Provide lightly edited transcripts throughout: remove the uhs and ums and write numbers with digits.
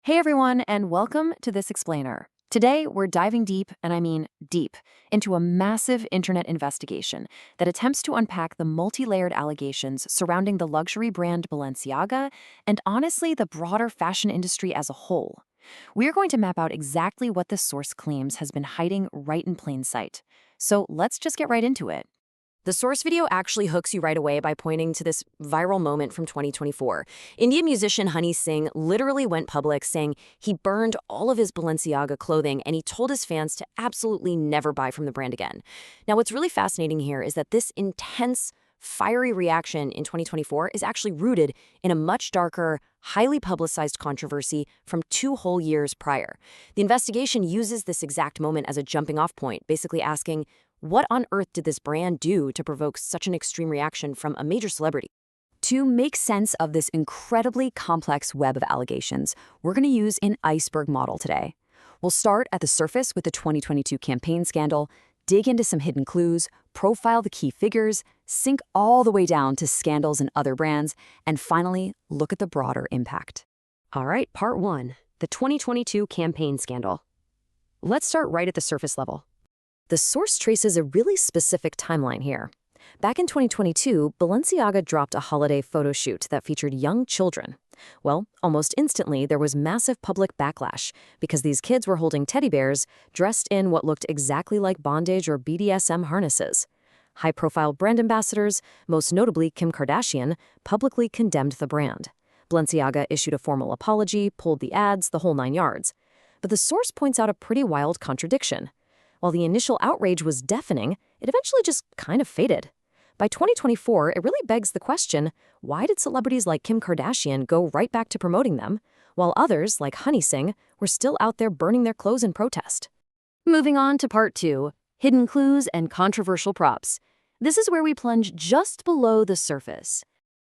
Hey everyone, and welcome to This Explainer. Today, we're diving deep, and I mean deep, into a massive internet investigation that attempts to unpack the multi-layered allegations surrounding the luxury brand Balenciaga and honestly, the broader fashion industry as a whole. We're going to map out exactly what this source claims has been hiding right in plain sight. So let's just get right into it. The source video actually hooks you right away by pointing to this viral moment from 2024. Indian musician Honey Singh literally went public saying he burned all of his Balenciaga clothing and he told his fans to absolutely never buy from the brand again. Now, what's really fascinating here is that this intense, fiery reaction in 2024 is actually rooted in a much darker, highly publicized controversy from 2 whole years prior. The investigation uses this exact moment as a jumping-off point, basically asking, what on earth did this brand do to provoke such an extreme reaction from a major celebrity? To make sense of this incredibly complex web of allegations, we're going to use an iceberg model today. We'll start at the surface with the 2022 campaign scandal, dig into some hidden clues, profile the key figures, sink all the way down to scandals in other brands, and finally, look at the broader impact. All right, part 1, the 2022 campaign scandal. Let's start right at the surface level. The source traces a really specific timeline here. Back in 2022, Balenciaga dropped a holiday photo shoot that featured young children. Well, almost instantly, there was massive public backlash because these kids were holding teddy bears dressed in what looked exactly like bondage or BDSM harnesses. High-profile brand ambassadors, most notably Kim Kardashian, publicly condemned the brand. Balenciaga issued a formal apology, pulled the ads, the whole 9 yards. But the source points out a pretty wild contradiction. While the initial outrage was deafening, it eventually just kind of faded. By 2024, it really begs the question, why did celebrities like Kim Kardashian go right back to promoting them, while others, like Honey Singh, were still out there burning their clothes in protest? Moving on to part 2, hidden clues and controversial props. This is where we plunge just below the surface.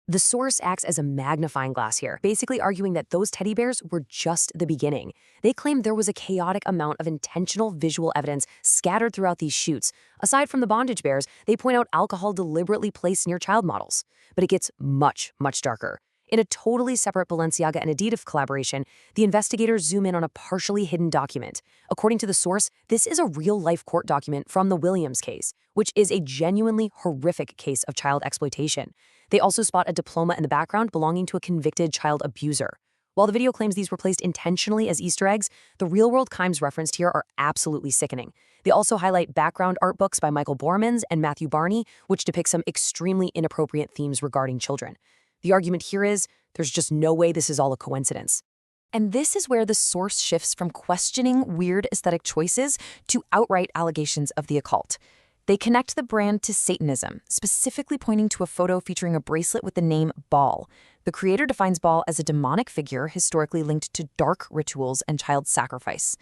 The source acts as a magnifying glass here, basically arguing that those teddy bears were just the beginning. They claim there was a chaotic amount of intentional visual evidence scattered throughout these shoots. Aside from the bondage bears, they point out alcohol deliberately placed near child models. But it gets much, much darker. In a totally separate Balenciaga and Adidas collaboration, the investigators zoom in on a partially hidden document. According to the source, this is a real-life court document from the Williams case, which is a genuinely horrific case of child exploitation. They also spot a diploma in the background belonging to a convicted child abuser. While the video claims these were placed intentionally as Easter eggs, the real-world crimes referenced here are absolutely sickening. They also highlight background art books by Michael Bormans and Matthew Barney, which depict some extremely inappropriate themes regarding children. The argument here is, there's just no way this is all a coincidence. And this is where the source shifts from questioning weird aesthetic choices to outright allegations of the occult. They connect the brand to Satanism, specifically pointing to a photo featuring a bracelet with the name Baal. The creator defines Baal as a demonic figure historically linked to dark rituals and child sacrifice.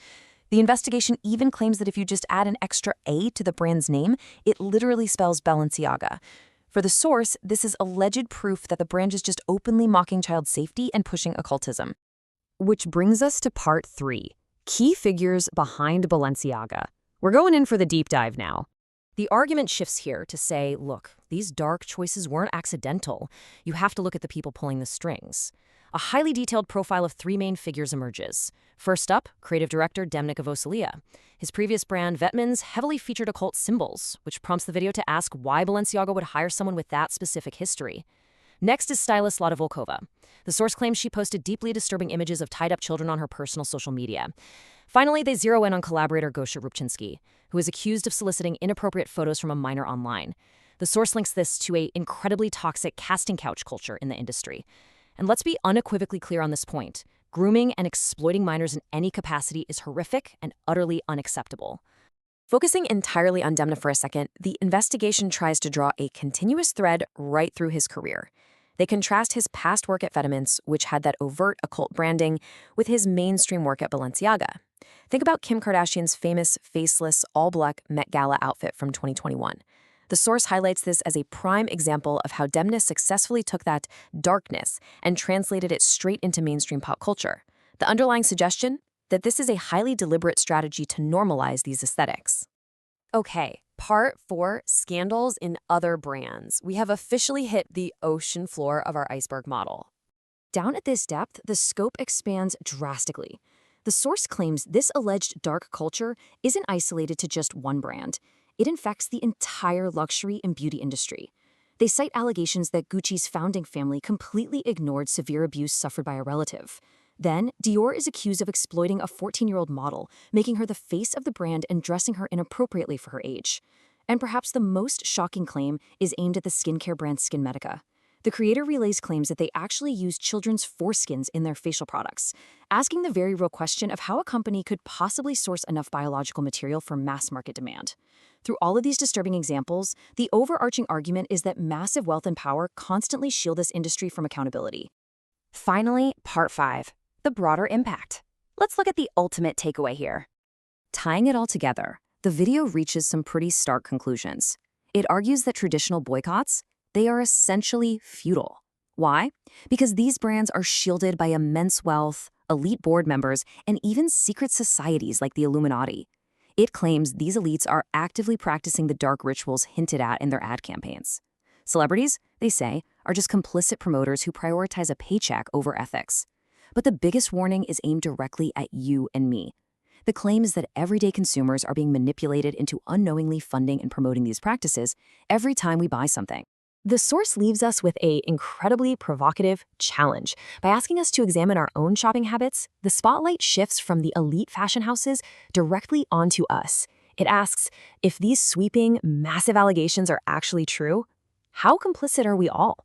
The investigation even claims that if you just add an extra A to the brand's name, it literally spells Balenciaga. For the source, this is alleged proof that the brand is just openly mocking child safety and pushing occultism. Which brings us to part 3, key figures behind Balenciaga. We're going in for the deep dive now. The argument shifts here to say, look, these dark choices weren't accidental. You have to look at the people pulling the strings. A highly detailed profile of 3 main figures emerges. First up, creative director Demna Gvasalia. His previous brand, Vetmans, heavily featured occult symbols, which prompts the video to ask why Balenciaga would hire someone with that specific history. Next is stylist Lada Volkova. The source claims she posted deeply disturbing images of tied-up children on her personal social media. Finally, they zero in on collaborator Gosha Rubchinsky, who is accused of soliciting inappropriate photos from a minor online. The source links this to an incredibly toxic casting couch culture in the industry. And let's be unequivocally clear on this point. Grooming and exploiting minors in any capacity is horrific and utterly unacceptable. Focusing entirely on Demna for a second, the investigation tries to draw a continuous thread right through his career. They contrast his past work at Vetmans, which had that overt occult branding, with his mainstream work at Balenciaga. Think about Kim Kardashian's famous faceless, all-black Met Gala outfit from 2021. The source highlights this as a prime example of how Demna successfully took that darkness and translated it straight into mainstream pop culture. The underlying suggestion? That this is a highly deliberate strategy to normalize these aesthetics. Okay, part 4, scandals in other brands. We have officially hit the ocean floor of our iceberg model. Down at this depth, the scope expands drastically. The source claims this alleged dark culture isn't isolated to just one brand. It infects the entire luxury and beauty industry. They cite allegations that Gucci's founding family completely ignored severe abuse suffered by a relative. Then, Dior is accused of exploiting a 14-year-old model, making her the face of the brand and dressing her inappropriately for her age. And perhaps the most shocking claim is aimed at the skincare brand SkinMedica. The creator relays claims that they actually use children's foreskins in their facial products, asking the very real question of how a company could possibly source enough biological material for mass market demand. Through all of these disturbing examples, the overarching argument is that massive wealth and power constantly shield this industry from accountability. Finally, part 5, the broader impact. Let's look at the ultimate takeaway here. Tying it all together, the video reaches some pretty stark conclusions. It argues that traditional boycotts, they are essentially futile. Why? Because these brands are shielded by immense wealth, elite board members, and even secret societies like the Illuminati. It claims these elites are actively practicing the dark rituals hinted at in their ad campaigns. Celebrities, they say, are just complicit promoters who prioritize a paycheck over ethics. But the biggest warning is aimed directly at you and me. The claim is that everyday consumers are being manipulated into unknowingly funding and promoting these practices every time we buy something. The source leaves us with an incredibly provocative challenge. By asking us to examine our own shopping habits, the spotlight shifts from the elite fashion houses directly onto us. It asks, if these sweeping, massive allegations are actually true, how complicit are we all?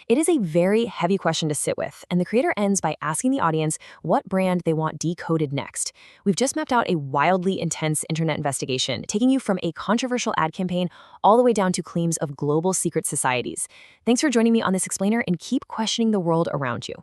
It is a very heavy question to sit with, and the creator ends by asking the audience what brand they want decoded next. We've just mapped out a wildly intense internet investigation, taking you from a controversial ad campaign all the way down to claims of global secret societies. Thanks for joining me on this explainer, and keep questioning the world around you.